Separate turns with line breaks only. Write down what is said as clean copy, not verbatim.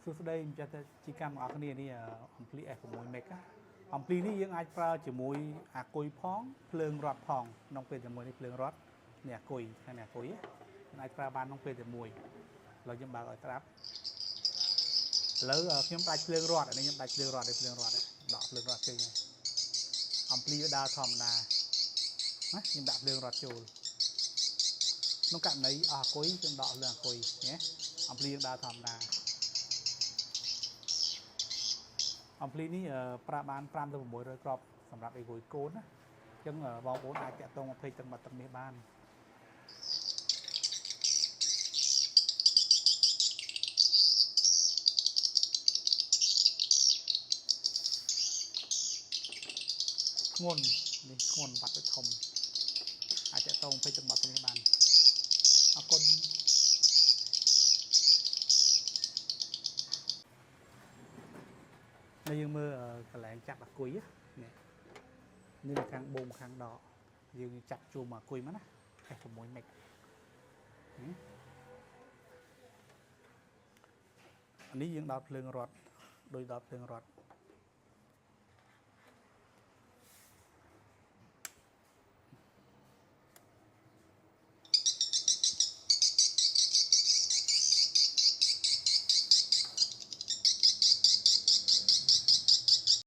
សួស្តីចាត់ជីកម្មអរគ្នានេះអំភ្លី F6 Max អំភ្លីនេះយើងអាចប្រើជាមួយអាគុយផងភ្លើងរត់ផងក្នុងពេលជាមួយនេះភ្លើងរត់នេះអាគុយខាងនេះអាគុយយើងអាចប្រើបានក្នុងពេលជាមួយឥឡូវយើងបើកឲ្យស្ដាប់ឥឡូវខ្ញុំដាច់ភ្លើងរត់នេះខ្ញុំដាច់ភ្លើងរត់ឲ្យភ្លើងរត់ដកភ្លើងរត់ចេញហើយអំភ្លីវាដើរធម្មតាណាខ្ញុំដាក់ភ្លើងរត់ចូលក្នុងករណីអស់អាគុយខ្ញុំដកភ្លើងអាគុយណាអំភ្លីយើងដើរធម្មតាអំភ្លីនេះប្រើបាន5ទៅ600គ្រាប់សម្រាប់អីគួយកូនណាអញ្ចឹងបងប្អូនអាចតាក់ទងមកពេកទឹកមាត់ទឹកនេះបានធ្ងន់នេះធ្ងន់បាត់ទៅធំអាចតាក់ទងពេកទឹកមាត់ទឹកនេះបានអរគុណហើយយើងមើលកន្លែងចាប់អាគុយនេះខាងបូមខាងដកយើងចាប់ជួមអាគុយមកណា F6 Max អានេះយើងដោតភ្លើងរត់ដោយដោតភ្លើងរត់